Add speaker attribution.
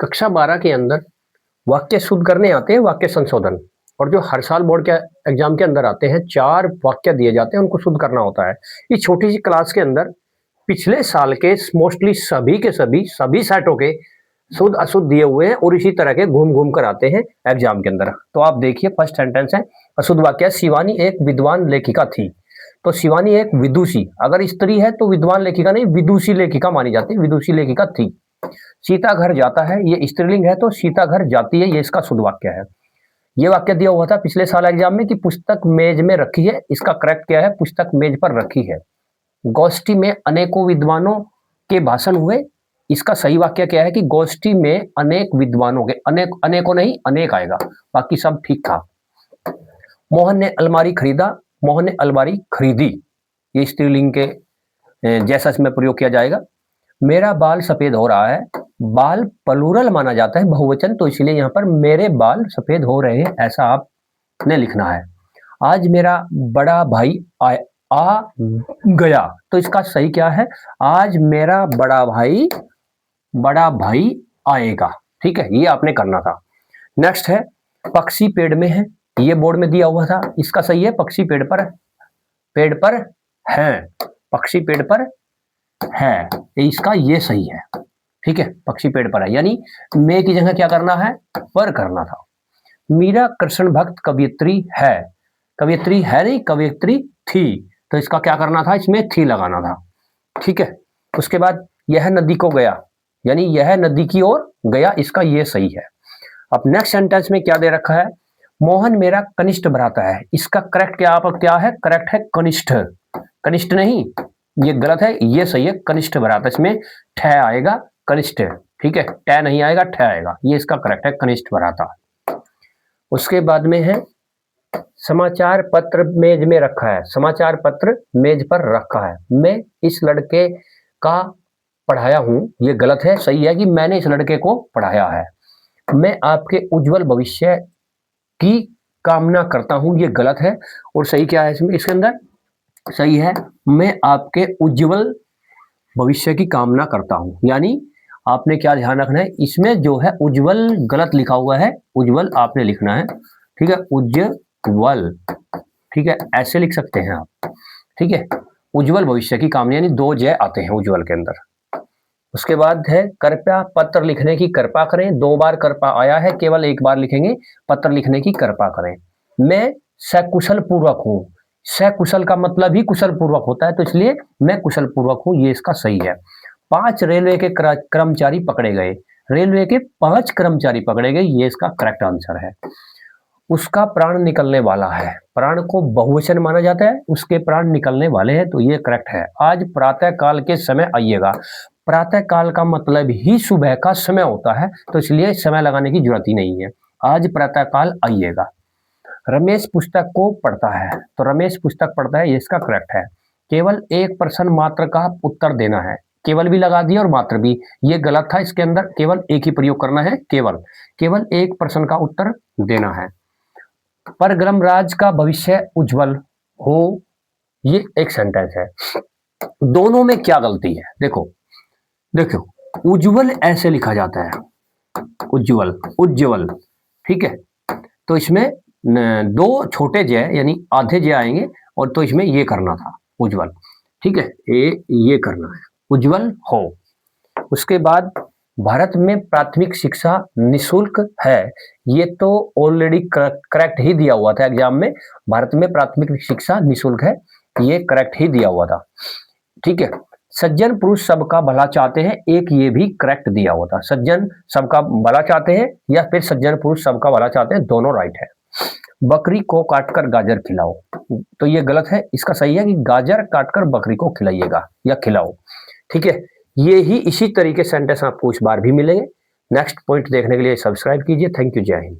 Speaker 1: कक्षा 12 के अंदर वाक्य शुद्ध करने आते हैं, वाक्य संशोधन, और जो हर साल बोर्ड के एग्जाम के अंदर आते हैं 4 वाक्य दिए जाते हैं, उनको शुद्ध करना होता है। इस छोटी सी क्लास के अंदर पिछले साल के मोस्टली सभी के सभी सेटों के शुद्ध अशुद्ध दिए हुए हैं और इसी तरह के घूम घूम कर आते हैं एग्जाम के अंदर। तो आप देखिए, फर्स्ट सेंटेंस है, अशुद्ध वाक्य, शिवानी एक विद्वान लेखिका थी। तो शिवानी एक विदुषी, अगर स्त्री है तो विद्वान लेखिका नहीं, विदुषी लेखिका मानी जाती है, विदुषी लेखिका थी। सीता घर जाता है, ये स्त्रीलिंग है तो सीता घर जाती है, ये इसका शुद्ध वाक्य है। ये वाक्य दिया हुआ था पिछले साल एग्जाम में कि पुस्तक मेज में रखी है, इसका करेक्ट क्या है, पुस्तक मेज पर रखी है। गोष्ठी में अनेकों विद्वानों के भाषण हुए, इसका सही वाक्य क्या है कि गोष्ठी में अनेक विद्वानों के, अनेकों नहीं अनेक आएगा, बाकी सब ठीक था। मोहन ने अलमारी खरीदा, मोहन ने अलमारी खरीदी, ये स्त्रीलिंग के जैसा इसमें प्रयोग किया जाएगा। मेरा बाल सफेद हो रहा है, बाल प्लूरल माना जाता है, बहुवचन, तो इसलिए यहाँ पर मेरे बाल सफेद हो रहे हैं ऐसा आपने लिखना है। आज मेरा बड़ा भाई आ गया, तो इसका सही क्या है, आज मेरा बड़ा भाई आएगा। ठीक है, ये आपने करना था। नेक्स्ट है, पक्षी पेड़ में है, ये बोर्ड में दिया हुआ था, इसका सही है, पक्षी पेड़ पर है, पक्षी पेड़ पर है, इसका ये सही है। ठीक है, पक्षी पेड़ पर है, यानी मैं की जगह क्या करना है, पर करना था। मीरा कृष्ण भक्त कवियत्री है, कवियत्री है नहीं, कवियत्री थी, तो इसका क्या करना था, इसमें थी लगाना था। ठीक है, उसके बाद यह नदी को गया, यानी यह नदी की ओर गया, इसका ये सही है। अब नेक्स्ट सेंटेंस में क्या दे रखा है, मोहन मेरा कनिष्ठ भ्राता है, इसका करेक्ट क्या है, करेक्ट है कनिष्ठ, कनिष्ठ नहीं, ये गलत है, ये सही है, कनिष्ठ भ्राता, इसमें ठ आएगा, कनिष्ठ। ठीक है, ट नहीं आएगा, ठ आएगा, ये इसका करेक्ट है, कनिष्ठ भ्राता। उसके बाद में है, समाचार पत्र मेज में रखा है, समाचार पत्र मेज पर रखा है, मैं इस लड़के का पढ़ाया हूं, ये गलत है, सही है कि मैंने इस लड़के को पढ़ाया है। मैं आपके उज्जवल भविष्य की कामना करता हूं, ये गलत है, और सही क्या है इसमें, इसके अंदर सही है, मैं आपके उज्जवल भविष्य की कामना करता हूं, यानी आपने क्या ध्यान रखना है, इसमें जो है उज्जवल गलत लिखा हुआ है, उज्जवल आपने लिखना है। ठीक है, उज्जवल, ठीक है, ऐसे लिख सकते हैं आप। ठीक है, उज्जवल भविष्य की कामना, यानी 2 जय आते हैं उज्जवल के अंदर। उसके बाद है, कृपया पत्र लिखने की कृपा करें, 2 बार कृपा आया है, केवल 1 बार लिखेंगे, पत्र लिखने की कृपा करें। मैं सकुशल पूर्वक हूं, सकुशल का मतलब ही कुशल पूर्वक होता है, तो इसलिए मैं कुशल पूर्वक हूं, ये इसका सही है। 5 रेलवे के कर्मचारी पकड़े गए, रेलवे के 5 कर्मचारी पकड़े गए, ये इसका करेक्ट आंसर है। उसका प्राण निकलने वाला है, प्राण को बहुवचन माना जाता है, उसके प्राण निकलने वाले हैं, तो ये करेक्ट है। आज प्रातः काल के समय आइएगा, प्रातः काल का मतलब ही सुबह का समय होता है, तो इसलिए समय लगाने की जरूरत ही नहीं है, आज प्रातः काल आइएगा। रमेश पुस्तक को पढ़ता है, तो रमेश पुस्तक पढ़ता है, ये इसका करेक्ट है। केवल एक प्रश्न मात्र का उत्तर देना है, केवल भी लगा दिया और मात्र भी, ये गलत था, इसके अंदर केवल एक ही प्रयोग करना है, केवल एक प्रश्न का उत्तर देना है। पर ग्रमराज का भविष्य उज्जवल हो, ये एक सेंटेंस है, दोनों में क्या गलती है, देखो उज्जवल ऐसे लिखा जाता है, उज्जवल, ठीक है, तो इसमें 2 छोटे जय यानी आधे जय आएंगे, और तो इसमें ये करना था उज्जवल। ठीक है, ये करना है, उज्जवल हो। उसके बाद भारत में प्राथमिक शिक्षा निशुल्क है, ये तो ऑलरेडी करेक्ट ही दिया हुआ था एग्जाम में, भारत में प्राथमिक शिक्षा निशुल्क है, ये करेक्ट ही दिया हुआ था। ठीक है, सज्जन पुरुष सबका भला चाहते हैं, एक ये भी करेक्ट दिया हुआ था, सज्जन सबका भला चाहते हैं या फिर सज्जन पुरुष सबका भला चाहते हैं, दोनों राइट है। बकरी को काटकर गाजर खिलाओ, तो ये गलत है, इसका सही है कि गाजर काटकर बकरी को खिलाइएगा या खिलाओ। ठीक है, ये ही इसी तरीके सेंटेंस आपको इस बार भी मिलेंगे। नेक्स्ट पॉइंट देखने के लिए सब्सक्राइब कीजिए। थैंक यू, जय हिंद।